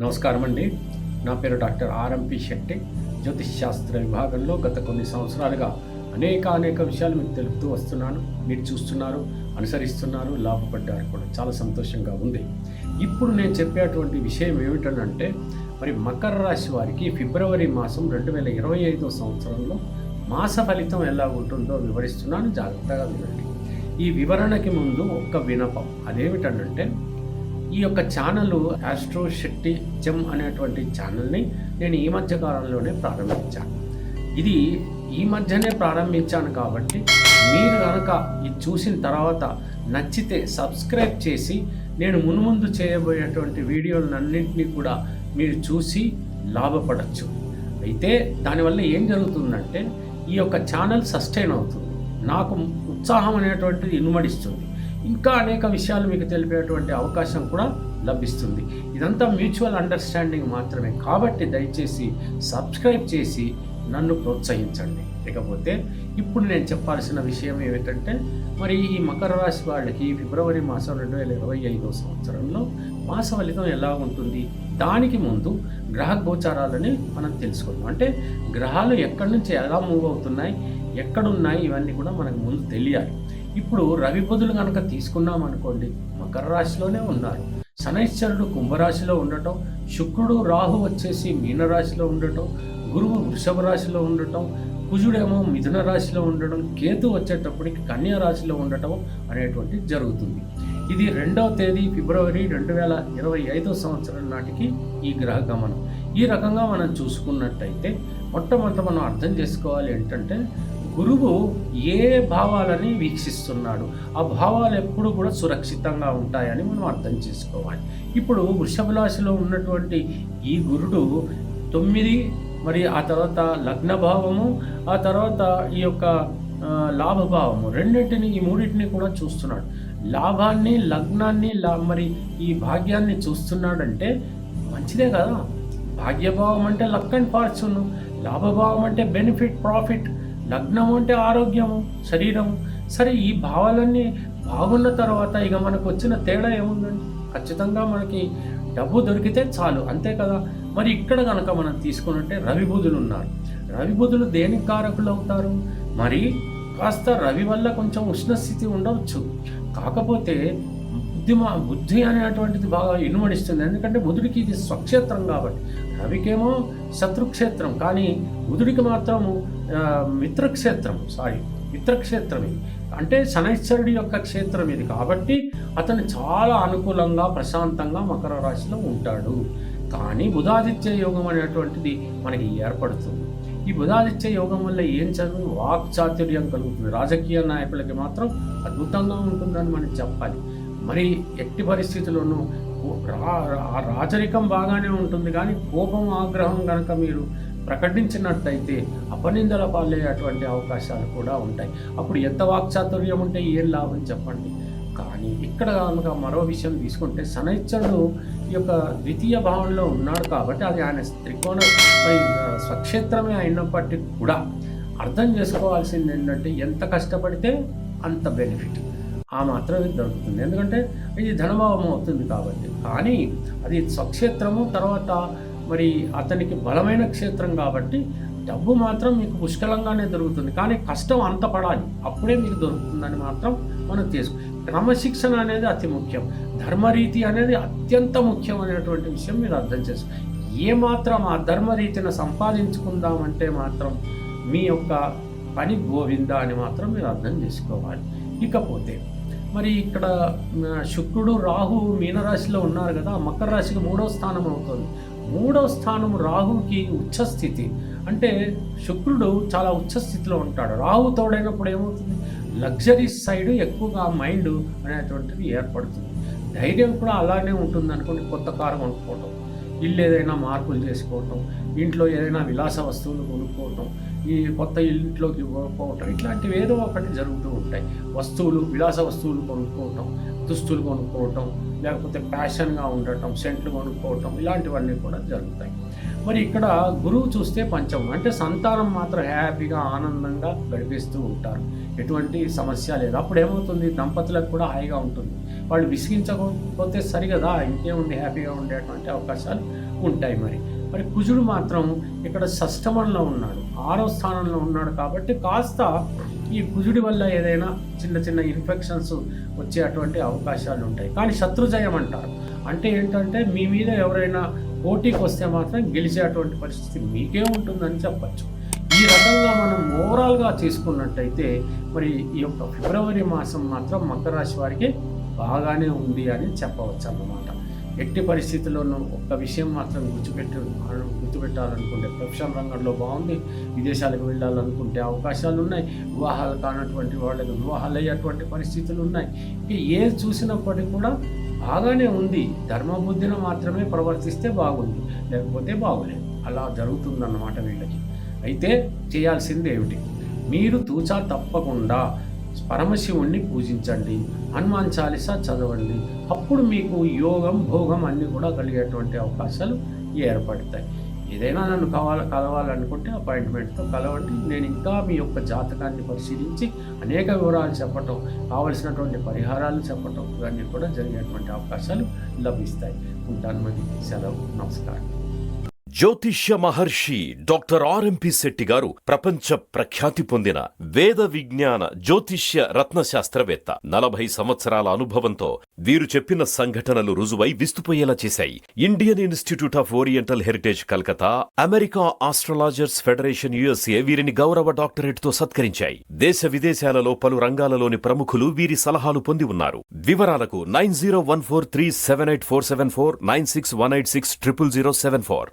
నమస్కారం అండి. నా పేరు డాక్టర్ ఆర్ఎంపి శెట్టి. జ్యోతిష్ శాస్త్ర విభాగంలో గత కొన్ని సంవత్సరాలుగా అనేక విషయాలు మీకు తెలుపుతూ వస్తున్నాను. మీరు చూస్తున్నారు, అనుసరిస్తున్నారు, లాభపడ్డారు కూడా. చాలా సంతోషంగా ఉంది. ఇప్పుడు నేను చెప్పేటువంటి విషయం ఏమిటంటే, మరి మకర రాశి వారికి ఫిబ్రవరి మాసం 2025 సంవత్సరంలో మాస ఫలితం ఎలా ఉంటుందో వివరిస్తున్నాను. జాగ్రత్తగా వినండి. ఈ వివరణకి ముందు ఒక్క వినపం. అదేమిటంటే, ఈ యొక్క ఛానల్ ఆస్ట్రో శెట్టి జెమ్ అనేటువంటి ఛానల్ని నేను ఈ మధ్య కాలంలోనే ప్రారంభించాను. ఇది ఈ మధ్యనే ప్రారంభించాను కాబట్టి మీరు కనుక ఇది చూసిన తర్వాత నచ్చితే సబ్స్క్రైబ్ చేసి నేను మున్ముందు చేయబోయేటువంటి వీడియోలన్నింటినీ కూడా మీరు చూసి లాభపడచ్చు. అయితే దానివల్ల ఏం జరుగుతుందంటే, ఈ యొక్క ఛానల్ సస్టైన్ అవుతుంది, నాకు ఉత్సాహం అనేటువంటిది ఇనుమడిస్తుంది, ఇంకా అనేక విషయాలు మీకు తెలిపేటువంటి అవకాశం కూడా లభిస్తుంది. ఇదంతా మ్యూచువల్ అండర్స్టాండింగ్ మాత్రమే. కాబట్టి దయచేసి సబ్స్క్రైబ్ చేసి నన్ను ప్రోత్సహించండి. ఇకపోతే ఇప్పుడు నేను చెప్పాల్సిన విషయం ఏమిటంటే, మరి ఈ మకర రాశి వాళ్ళకి ఫిబ్రవరి మాసం 2025 సంవత్సరంలో మాస ఫలితం ఎలా ఉంటుంది, దానికి ముందు గ్రహ గోచారాలని మనం తెలుసుకుందాం. అంటే గ్రహాలు ఎక్కడి నుంచి ఎలా మూవ్ అవుతున్నాయి, ఎక్కడున్నాయి, ఇవన్నీ కూడా మనకు ముందు తెలియాలి. ఇప్పుడు రవి బుధులు కనుక తీసుకున్నాం అనుకోండి, మకర రాశిలోనే ఉన్నారు. శనైశ్వరుడు కుంభరాశిలో ఉండటం, శుక్రుడు రాహు వచ్చేసి మీనరాశిలో ఉండటం, గురువు వృషభ రాశిలో ఉండటం, కుజుడేమో మిథున రాశిలో ఉండడం, కేతు వచ్చేటప్పటికి కన్యా రాశిలో ఉండటం అనేటువంటిది జరుగుతుంది. ఇది 2వ తేదీ ఫిబ్రవరి 2025 సంవత్సరం నాటికి ఈ గ్రహ గమనం. ఈ రకంగా మనం చూసుకున్నట్టయితే మొట్టమొదట మనం అర్థం చేసుకోవాలి ఏంటంటే, గురువు ఏ భావాలని వీక్షిస్తున్నాడు, ఆ భావాలు ఎప్పుడు కూడా సురక్షితంగా ఉంటాయని మనం అర్థం చేసుకోవాలి. ఇప్పుడు వృషభ రాశిలో ఉన్నటువంటి ఈ గురుడు 9, మరి ఆ తర్వాత లగ్న భావము, ఆ తర్వాత ఈ యొక్క లాభభావము, ఈ మూడింటిని కూడా చూస్తున్నాడు. లాభాన్ని, లగ్నాన్ని, మరి ఈ భాగ్యాన్ని చూస్తున్నాడంటే మంచిదే కదా. భాగ్యభావం అంటే లక్ అండ్ ఫార్చ్యూన్, లాభభావం అంటే బెనిఫిట్, ప్రాఫిట్, లగ్నం అంటే ఆరోగ్యము, శరీరము. సరే, ఈ భావాలన్నీ బాగున్న తర్వాత ఇక మనకు వచ్చిన తేడా ఏముందండి? ఖచ్చితంగా మనకి డబ్బు దొరికితే చాలు, అంతే కదా. మరి ఇక్కడ కనుక మనం తీసుకున్నట్టే రవి బుధులు ఉన్నారు. రవి బుధులు దేనికి కారకులు అవుతారు? మరి కాస్త రవి వల్ల కొంచెం ఉష్ణస్థితి ఉండవచ్చు, కాకపోతే బుద్ధి అనేటువంటిది బాగా ఇనుమడిస్తుంది. ఎందుకంటే బుధుడికి ఇది స్వక్షేత్రం కాబట్టి. రవికేమో శత్రుక్షేత్రం, కానీ బుధుడికి మాత్రము మిత్రక్షేత్రం ఇది. అంటే శనైశ్వరుడి యొక్క క్షేత్రం ఇది కాబట్టి అతను చాలా అనుకూలంగా, ప్రశాంతంగా మకర రాశిలో ఉంటాడు. కానీ బుధాదిత్య యోగం అనేటువంటిది మనకి ఏర్పడుతుంది. ఈ బుధాదిత్య యోగం వల్ల ఏం చదువు, వాక్చాతుర్యం కలుగుతుంది. రాజకీయ నాయకులకి మాత్రం అద్భుతంగా ఉంటుందని మనం చెప్పాలి. మరి ఎట్టి పరిస్థితుల్లోనూ రాజరికం బాగానే ఉంటుంది, కానీ కోపం, ఆగ్రహం కనుక మీరు ప్రకటించినట్టయితే అపనిందల పాలయ్యేటువంటి అవకాశాలు కూడా ఉంటాయి. అప్పుడు ఎంత వాక్చాతుర్యం ఉంటే ఏం లాభం చెప్పండి. కానీ ఇక్కడ కనుక మరో విషయం తీసుకుంటే, శనైశ్వరుడు ఈ యొక్క ద్వితీయ భావంలో ఉన్నాడు కాబట్టి అది ఆయన త్రికోణ స్వక్షేత్రమే అయినప్పటికీ కూడా అర్థం చేసుకోవాల్సింది ఏంటంటే, ఎంత కష్టపడితే అంత బెనిఫిట్ ఆ మాత్రమే దొరుకుతుంది. ఎందుకంటే ఇది ధనభావం అవుతుంది కాబట్టి. కానీ అది స్వక్షేత్రము, తర్వాత మరి అతనికి బలమైన క్షేత్రం కాబట్టి డబ్బు మాత్రం మీకు పుష్కలంగానే దొరుకుతుంది. కానీ కష్టం అంత పడాలి, అప్పుడే మీకు దొరుకుతుందని మాత్రం మనం క్రమశిక్షణ అనేది అతి ముఖ్యం. ధర్మరీతి అనేది అత్యంత ముఖ్యమైనటువంటి విషయం మీరు అర్థం చేసుకో. ఏమాత్రం ఆ ధర్మరీతిని సంపాదించుకుందామంటే మాత్రం మీ యొక్క పని గోవిందా అని మాత్రం మీరు అర్థం చేసుకోవాలి. ఇకపోతే మరి ఇక్కడ శుక్రుడు, రాహు మీనరాశిలో ఉన్నారు కదా. మకర రాశికి 3వ స్థానం అవుతుంది. 3వ స్థానం రాహుకి ఉచ్చస్థితి. అంటే శుక్రుడు చాలా ఉచ్చస్థితిలో ఉంటాడు. రాహు తోడైనప్పుడు ఏమవుతుంది, లగ్జరీ సైడ్ ఎక్కువగా మైండ్ అనేటువంటిది ఏర్పడుతుంది. ధైర్యం కూడా అలానే ఉంటుంది అనుకోండి. కొత్త కారు కొనుక్కోవటం, ఇల్లు ఏదైనా మార్పులు చేసుకోవటం, ఇంట్లో ఏదైనా విలాస వస్తువులు కొనుక్కోవటం, ఈ కొత్త ఇంట్లోకి పోవటం, ఇట్లాంటివి ఏదో ఒకటి జరుగుతూ ఉంటాయి. విలాస వస్తువులు కొనుక్కోవటం, దుస్తులు కొనుక్కోవటం, లేకపోతే ప్యాషన్గా ఉండటం, సెంట్లు కొనుక్కోవటం, ఇలాంటివన్నీ కూడా జరుగుతాయి. మరి ఇక్కడ గురువు చూస్తే పంచమం, అంటే సంతానం మాత్రం హ్యాపీగా, ఆనందంగా గడిపేస్తూ ఉంటారు. ఎటువంటి సమస్య లేదు. అప్పుడు ఏమవుతుంది, దంపతులకు కూడా హాయిగా ఉంటుంది. వాళ్ళు విసిగించకపోతే సరిగదా, ఇంకేముంది, హ్యాపీగా ఉండేటువంటి అవకాశాలు ఉంటాయి. మరి కుజుడు మాత్రం ఇక్కడ షష్టమంలో ఉన్నాడు, 6వ స్థానంలో ఉన్నాడు. కాబట్టి కాస్త ఈ కుజుడి వల్ల ఏదైనా చిన్న చిన్న ఇన్ఫెక్షన్స్ వచ్చే అటువంటి అవకాశాలు ఉంటాయి. కానీ శత్రుజయం అంటారు, అంటే ఏంటంటే మీ మీద ఎవరైనా పోటీకి వస్తే మాత్రం గెలిచేటువంటి పరిస్థితి మీకే ఉంటుందని చెప్పచ్చు. ఈ రకంగా మనం ఓవరాల్గా తీసుకున్నట్టయితే మరి ఈ యొక్క ఫిబ్రవరి మాసం మాత్రం మకర రాశి వారికి బాగానే ఉంది అని చెప్పవచ్చు అన్నమాట. ఎట్టి పరిస్థితుల్లోనూ ఒక్క విషయం మాత్రం గుర్తుపెట్టాలనుకుంటే ప్రొఫెషనల్ రంగంలో బాగుంది, విదేశాలకు వెళ్ళాలనుకుంటే అవకాశాలు ఉన్నాయి, వివాహాలు కానటువంటి వాళ్ళకి వివాహాలు అయ్యేటువంటి పరిస్థితులు ఉన్నాయి. ఏది చూసినప్పటికీ కూడా బాగానే ఉంది. ధర్మబుద్ధిన మాత్రమే ప్రవర్తిస్తే బాగుంది, లేకపోతే బాగోలేదు. అలా జరుగుతుందన్నమాట వీళ్ళకి. అయితే చేయాల్సింది ఏమిటి? మీరు తూచా తప్పకుండా పరమశివుణ్ణి పూజించండి, హనుమాన్ చాలీసా చదవండి. అప్పుడు మీకు యోగం భోగం అన్నీ కూడా కలిగేటువంటి అవకాశాలు ఏర్పడతాయి. ఏదైనా నన్ను కలవాలనుకుంటే అపాయింట్మెంట్తో కలవండి. నేను ఇంకా మీ యొక్క జాతకాన్ని పరిశీలించి అనేక వివరాలు చెప్పటం, కావలసినటువంటి పరిహారాలు చెప్పటం, ఇవన్నీ కూడా జరిగేటువంటి అవకాశాలు లభిస్తాయి. ఉంటాను, మరి సెలవు, నమస్కారం. జ్యోతిష్య మహర్షి డాక్టర్ ఆర్ఎంపి శెట్టి గారు ప్రపంచ ప్రఖ్యాతి పొందిన వేద విజ్ఞాన జ్యోతిష్య రత్నశాస్త్రవేత్త. 40 సంవత్సరాల అనుభవంతో వీరు చెప్పిన సంఘటనలు రుజువై విస్తుపోయేలా చేశాయి. Indian institute of oriental heritage Calcutta, America astrologers federation USA వీరిని గౌరవ డాక్టరేట్ తో సత్కరించాయి. దేశ విదేశాలలో పలు రంగాలలోని ప్రముఖులు వీరి సలహాలు పొంది ఉన్నారు. వివరాలకు 9014378474 9618600074.